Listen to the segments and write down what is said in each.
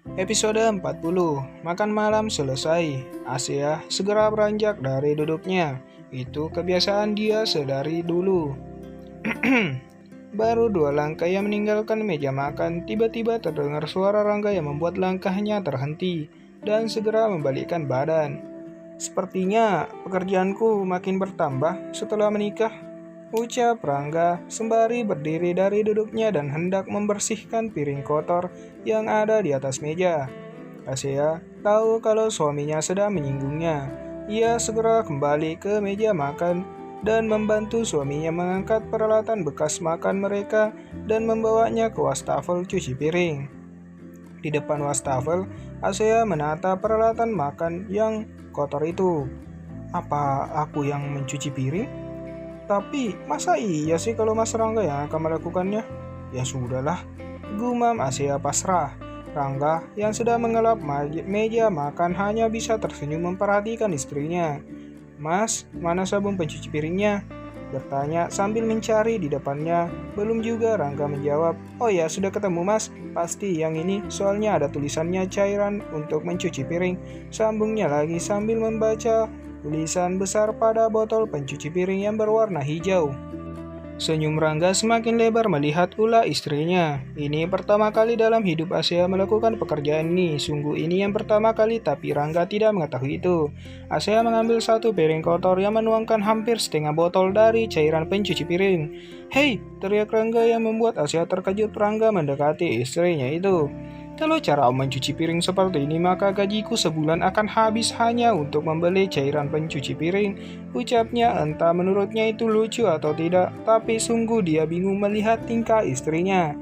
Episode 40. Makan malam selesai. Asia segera beranjak dari duduknya. Itu kebiasaan dia sedari dulu. Baru 2 langkah ia meninggalkan meja makan, tiba-tiba terdengar suara Rangga yang membuat langkahnya terhenti dan segera membalikkan badan. Sepertinya pekerjaanku makin bertambah setelah menikah, ucap Rangga sembari berdiri dari duduknya dan hendak membersihkan piring kotor yang ada di atas meja. Asia tahu kalau suaminya sedang menyinggungnya. Ia segera kembali ke meja makan dan membantu suaminya mengangkat peralatan bekas makan mereka dan membawanya ke wastafel cuci piring. Di depan wastafel, Asia menata peralatan makan yang kotor itu. Apa aku yang mencuci piring? Tapi masa iya sih kalau Mas Rangga yang akan melakukannya? Ya sudahlah, gumam Asia pasrah. Rangga yang sedang mengelap meja makan hanya bisa tersenyum memperhatikan istrinya. Mas, mana sabun pencuci piringnya? Bertanya sambil mencari di depannya. Belum juga Rangga menjawab. Oh ya, sudah ketemu mas. Pasti yang ini, soalnya ada tulisannya cairan untuk mencuci piring. Sambungnya lagi sambil membaca tulisan besar pada botol pencuci piring yang berwarna hijau. Senyum Rangga semakin lebar melihat ulah istrinya. Ini pertama kali dalam hidup Asia melakukan pekerjaan ini. Sungguh ini yang pertama kali, tapi Rangga tidak mengetahui itu. Asia mengambil satu piring kotor yang menuangkan hampir setengah botol dari cairan pencuci piring. Hei, teriak Rangga yang membuat Asia terkejut. Rangga mendekati istrinya itu. Kalau cara om mencuci piring seperti ini, maka gajiku sebulan akan habis hanya untuk membeli cairan pencuci piring. Ucapnya entah menurutnya itu lucu atau tidak, tapi sungguh dia bingung melihat tingkah istrinya.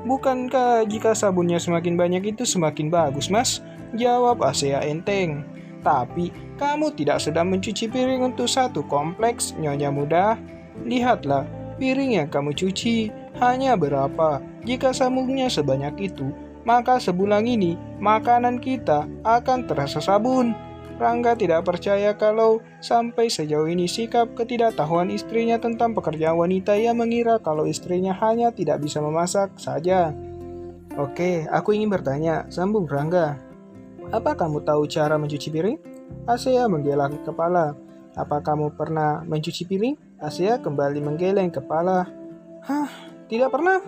Bukankah jika sabunnya semakin banyak itu semakin bagus, mas? Jawab Asia enteng. Tapi kamu tidak sedang mencuci piring untuk satu kompleks, nyonya muda. Lihatlah, piring yang kamu cuci hanya berapa? Jika sabunnya sebanyak itu, maka sebulan ini makanan kita akan terasa sabun. Rangga tidak percaya kalau sampai sejauh ini sikap ketidaktahuan istrinya tentang pekerjaan wanita. Ia mengira kalau istrinya hanya tidak bisa memasak saja. Oke, aku ingin bertanya, sambung Rangga. Apa kamu tahu cara mencuci piring? Asia menggeleng kepala. Apa kamu pernah mencuci piring? Asia kembali menggeleng kepala. Hah, tidak pernah?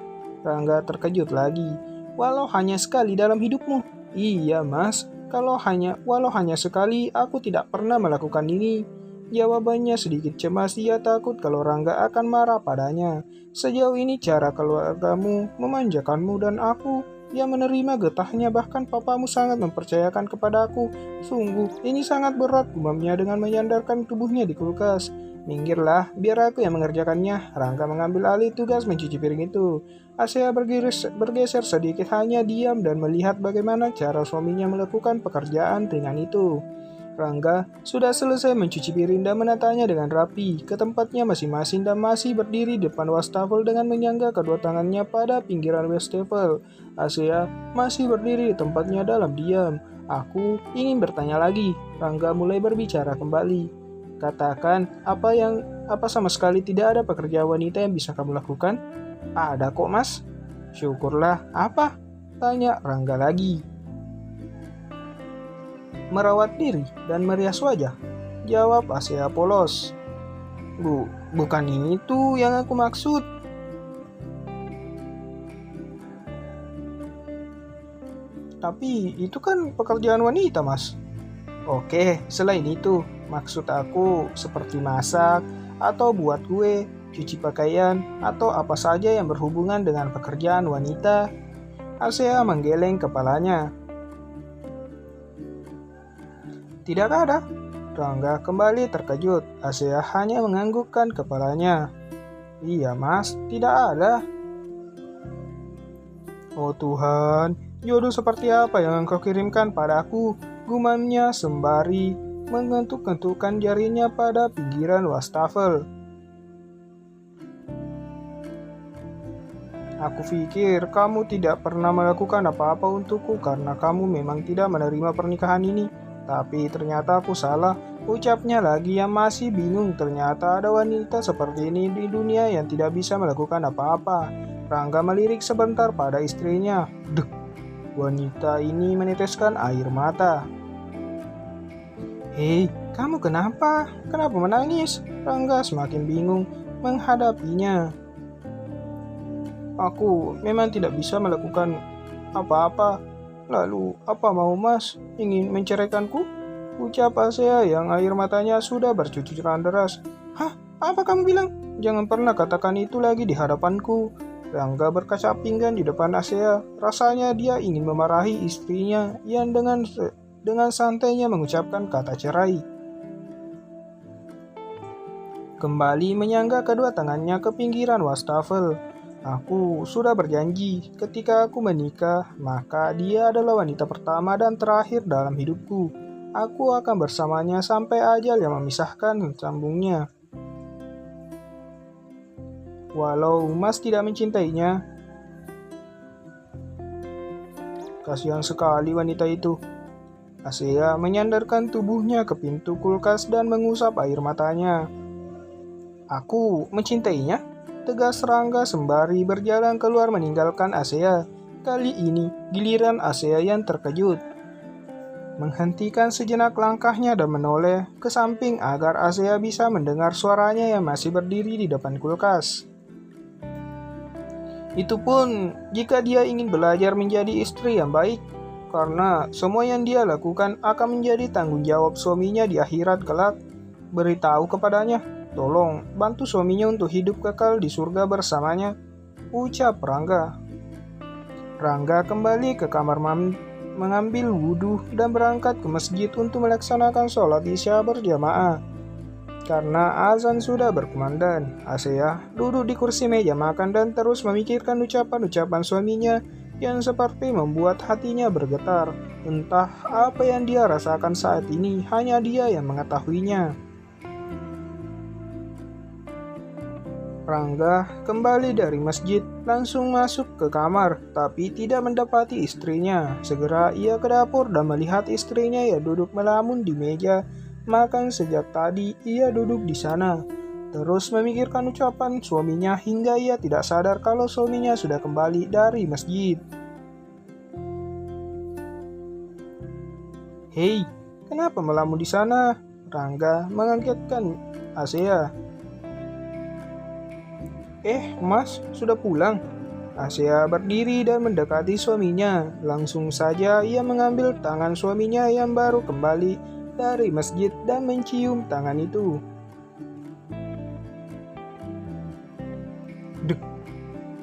Rangga terkejut lagi. Walau hanya sekali dalam hidupmu. Iya mas, walau hanya sekali, aku tidak pernah melakukan ini. Jawabannya sedikit cemas, dia takut kalau Rangga akan marah padanya. Sejauh ini cara keluargamu memanjakanmu dan aku yang menerima getahnya, bahkan papamu sangat mempercayakan kepada aku. Sungguh, ini sangat berat, gumamnya dengan menyandarkan tubuhnya di kulkas. Minggirlah, biar aku yang mengerjakannya. Rangga mengambil alih tugas mencuci piring itu. Asia bergeser sedikit, hanya diam dan melihat bagaimana cara suaminya melakukan pekerjaan ringan itu. Rangga sudah selesai mencuci piring dan menatanya dengan rapi ke tempatnya masing-masing dan masih berdiri depan wastafel dengan menyangga kedua tangannya pada pinggiran wastafel. Asia masih berdiri di tempatnya dalam diam. Aku ingin bertanya lagi. Rangga mulai berbicara kembali. Katakan, apa sama sekali tidak ada pekerjaan wanita yang bisa kamu lakukan? Ada kok mas. Syukurlah. Apa? Tanya Rangga lagi. Merawat diri dan merias wajah. Jawab Asia polos. Bukan ini tuh yang aku maksud. Tapi itu kan pekerjaan wanita mas. Oke, selain itu, maksud aku seperti masak, atau buat kue, cuci pakaian, atau apa saja yang berhubungan dengan pekerjaan wanita. Asia menggeleng kepalanya. Tidak ada. Rangga kembali terkejut. Asia hanya menganggukkan kepalanya. Iya mas, tidak ada. Oh Tuhan, jodoh seperti apa yang engkau kirimkan padaku? Gumamnya sembari mengentuk-kentukkan jarinya pada pinggiran wastafel. Aku pikir kamu tidak pernah melakukan apa-apa untukku karena kamu memang tidak menerima pernikahan ini. Tapi ternyata aku salah. Ucapnya lagi yang masih bingung. Ternyata ada wanita seperti ini di dunia yang tidak bisa melakukan apa-apa. Rangga melirik sebentar pada istrinya. Dek, Wanita ini meneteskan air mata. "Hei, kamu kenapa? Kenapa menangis?" Rangga semakin bingung menghadapinya. "Aku memang tidak bisa melakukan apa-apa. Lalu, apa mau Mas? Ingin menceraikanku?" ucap Asea yang air matanya sudah bercucuran deras. "Hah? Apa kamu bilang? Jangan pernah katakan itu lagi di hadapanku." Rangga berkaca pinggan di depan Asea. Rasanya dia ingin memarahi istrinya yang dengan santainya mengucapkan kata cerai. Kembali menyangga kedua tangannya ke pinggiran wastafel. "Aku sudah berjanji, ketika aku menikah, maka dia adalah wanita pertama dan terakhir dalam hidupku. Aku akan bersamanya sampai ajal yang memisahkan," sambungnya. "Walau Mas tidak mencintainya." "Kasihan sekali wanita itu." Asea menyandarkan tubuhnya ke pintu kulkas dan mengusap air matanya. "Aku mencintainya?" tegas Rangga sembari berjalan keluar meninggalkan Asea. Kali ini giliran Asea yang terkejut. Menghentikan sejenak langkahnya dan menoleh ke samping agar Asea bisa mendengar suaranya yang masih berdiri di depan kulkas. Itu pun jika dia ingin belajar menjadi istri yang baik, karena semua yang dia lakukan akan menjadi tanggung jawab suaminya di akhirat kelak. Beritahu kepadanya, tolong bantu suaminya untuk hidup kekal di surga bersamanya, ucap Rangga. Rangga kembali ke kamar mengambil wudhu dan berangkat ke masjid untuk melaksanakan sholat isya berjamaah. Karena azan sudah berkumandang, Asea duduk di kursi meja makan dan terus memikirkan ucapan-ucapan suaminya yang seperti membuat hatinya bergetar. Entah apa yang dia rasakan saat ini, hanya dia yang mengetahuinya. Rangga kembali dari masjid, langsung masuk ke kamar, tapi tidak mendapati istrinya. Segera ia ke dapur dan melihat istrinya yang duduk melamun di meja makan. Sejak tadi ia duduk di sana, terus memikirkan ucapan suaminya hingga ia tidak sadar kalau suaminya sudah kembali dari masjid. "Hei, kenapa melamun di sana?" Rangga mengagetkan Asea. Mas, sudah pulang?" Asea berdiri dan mendekati suaminya. Langsung saja ia mengambil tangan suaminya yang baru kembali dari masjid dan mencium tangan itu. Dek,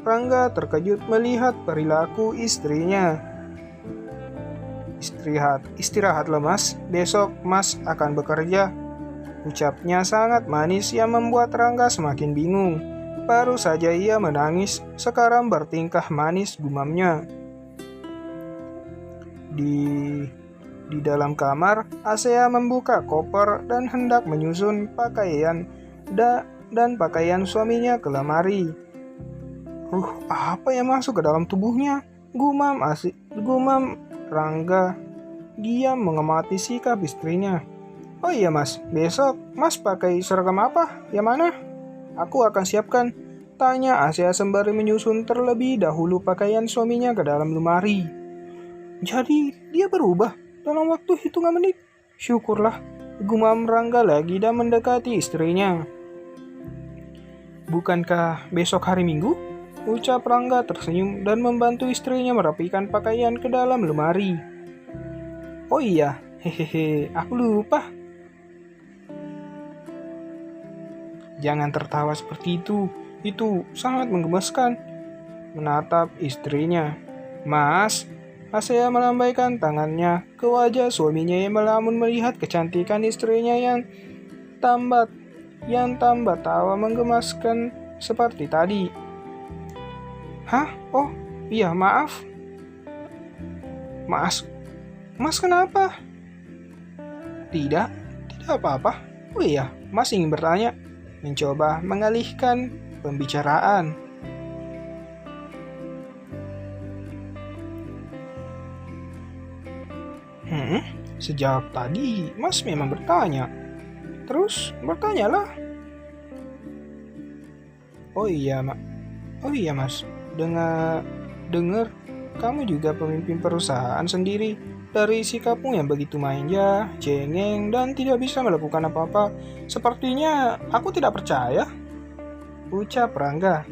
Rangga terkejut melihat perilaku istrinya. Istirahatlah Mas, besok Mas akan bekerja," ucapnya sangat manis yang membuat Rangga semakin bingung. Baru saja ia menangis, sekarang bertingkah manis, gumamnya. Di dalam kamar, Asea membuka koper dan hendak menyusun pakaian dan pakaian suaminya ke lemari. Apa yang masuk ke dalam tubuhnya?" Gumam Rangga. Dia mengamati sikap istrinya. "Oh iya Mas, besok Mas pakai seragam apa? Yang mana? Aku akan siapkan," tanya Asea sembari menyusun terlebih dahulu pakaian suaminya ke dalam lemari. "Jadi dia berubah dalam waktu hitungan menit? Syukurlah," gumam Rangga lagi dan mendekati istrinya. "Bukankah besok hari Minggu?" ucap Rangga tersenyum dan membantu istrinya merapikan pakaian ke dalam lemari. "Oh iya, hehehe, aku lupa." "Jangan tertawa seperti itu sangat menggemaskan," menatap istrinya. "Mas." Asea melambaikan tangannya ke wajah suaminya yang melamun melihat kecantikan istrinya yang tambah tawa menggemaskan seperti tadi. "Hah? Oh, iya maaf." Mas kenapa?" Tidak apa-apa." "Oh iya, Mas ingin bertanya?" mencoba mengalihkan pembicaraan. Sejak tadi Mas memang bertanya. Terus bertanyalah." Oh iya Mas, dengar kamu juga pemimpin perusahaan sendiri. Dari sikapmu yang begitu manja, cengeng, dan tidak bisa melakukan apa-apa, sepertinya aku tidak percaya, ucap Rangga.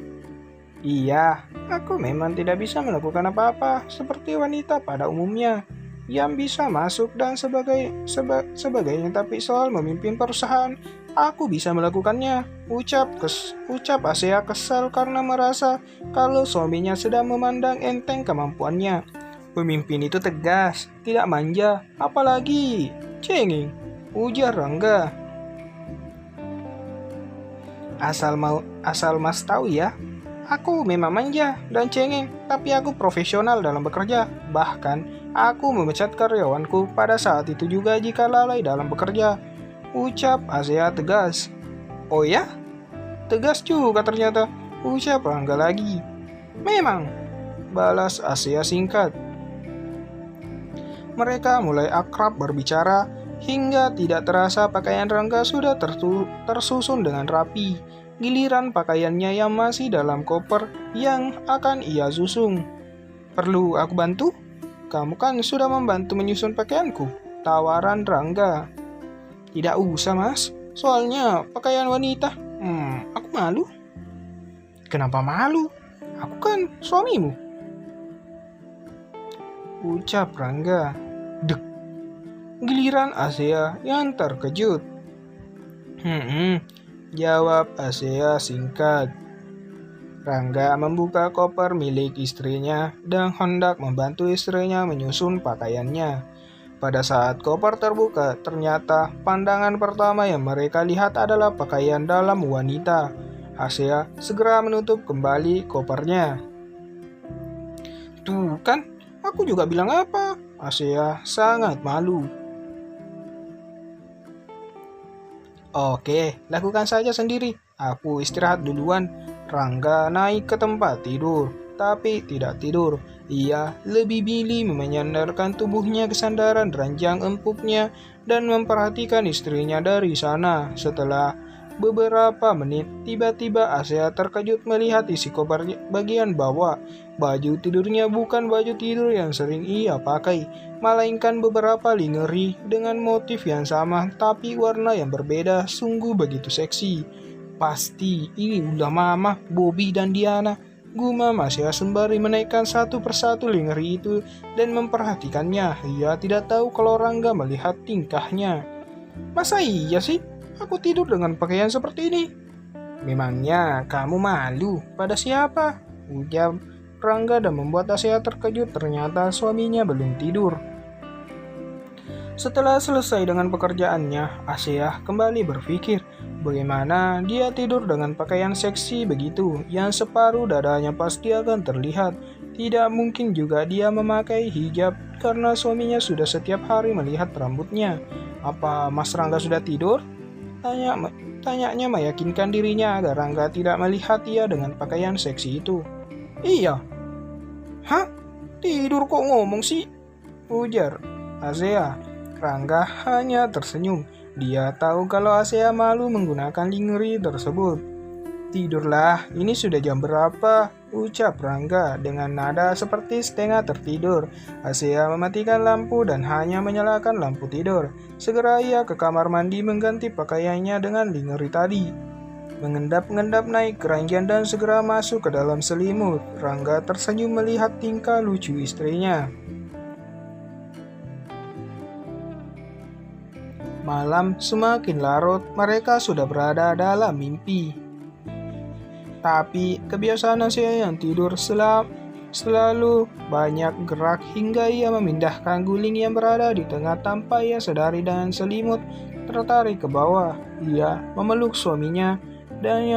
Iya, aku memang tidak bisa melakukan apa-apa seperti wanita pada umumnya yang bisa masuk dan sebagainya, tapi soal memimpin perusahaan, aku bisa melakukannya. Ucap Asea kesal karena merasa kalau suaminya sedang memandang enteng kemampuannya. Pemimpin itu tegas, tidak manja, apalagi cengeng, ujar Rangga. Asal Mas tahu ya, aku memang manja dan cengeng, tapi aku profesional dalam bekerja. Bahkan, aku memecat karyawanku pada saat itu juga jika lalai dalam bekerja, ucap Asea tegas. Oh ya? Tegas juga ternyata, ucap Rangga lagi. Memang, balas Asea singkat. Mereka mulai akrab berbicara, hingga tidak terasa pakaian Rangga sudah tersusun dengan rapi. Giliran pakaiannya yang masih dalam koper yang akan ia susun. Perlu aku bantu? Kamu kan sudah membantu menyusun pakaianku, tawaran Rangga. Tidak usah mas, soalnya pakaian wanita. Aku malu. Kenapa malu? Aku kan suamimu, ucap Rangga. Dek. Giliran Asea yang terkejut. Jawab Asea singkat. Rangga membuka koper milik istrinya dan hendak membantu istrinya menyusun pakaiannya. Pada saat koper terbuka, ternyata pandangan pertama yang mereka lihat adalah pakaian dalam wanita. Asea segera menutup kembali kopernya. Tuh kan, aku juga bilang apa? Asea sangat malu. Oke, lakukan saja sendiri. Aku istirahat duluan. Rangga naik ke tempat tidur, tapi tidak tidur. Ia lebih milih menyandarkan tubuhnya ke sandaran ranjang empuknya dan memperhatikan istrinya dari sana. Setelah beberapa menit, tiba-tiba Asea terkejut melihat isi koper bagian bawah. Baju tidurnya bukan baju tidur yang sering ia pakai, melainkan beberapa lingerie dengan motif yang sama tapi warna yang berbeda. Sungguh begitu seksi. Pasti ini ulah Mama, Bobby, dan Diana, gumam Asea sembari menaikkan satu persatu lingerie itu dan memperhatikannya. Ia tidak tahu kalau Rangga melihat tingkahnya. Masa iya sih? Aku tidur dengan pakaian seperti ini. Memangnya kamu malu pada siapa? Ujar Rangga dan membuat Asea terkejut. Ternyata suaminya belum tidur. Setelah selesai dengan pekerjaannya, Asea kembali berpikir bagaimana dia tidur dengan pakaian seksi begitu yang separuh dadanya pasti akan terlihat. Tidak mungkin juga dia memakai hijab karena suaminya sudah setiap hari melihat rambutnya. Apa Mas Rangga sudah tidur? Tanyanya meyakinkan dirinya agar Rangga tidak melihat ia dengan pakaian seksi itu. Iya. Hah? Tidur kok ngomong sih? Ujar Asea. Rangga hanya tersenyum. Dia tahu kalau Asea malu menggunakan lingerie tersebut. Tidurlah, ini sudah jam berapa? Ucap Rangga dengan nada seperti setengah tertidur. Asea mematikan lampu dan hanya menyalakan lampu tidur. Segera ia ke kamar mandi mengganti pakaiannya dengan lingerie tadi. Mengendap-endap naik ke ranjang dan segera masuk ke dalam selimut. Rangga tersenyum melihat tingkah lucu istrinya. Malam semakin larut, mereka sudah berada dalam mimpi. Tapi kebiasaan Asea yang tidur selalu banyak gerak hingga ia memindahkan guling yang berada di tengah tanpa ia sadari dengan selimut tertarik ke bawah. Ia memeluk suaminya dan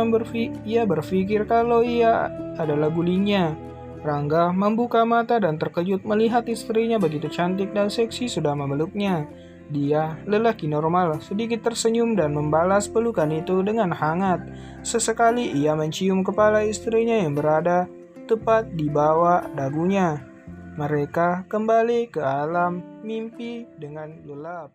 ia berpikir kalau ia adalah gulingnya. Rangga membuka mata dan terkejut melihat istrinya begitu cantik dan seksi sudah memeluknya. Dia, lelaki normal, sedikit tersenyum dan membalas pelukan itu dengan hangat. Sesekali ia mencium kepala istrinya yang berada tepat di bawah dagunya. Mereka kembali ke alam mimpi dengan lelap.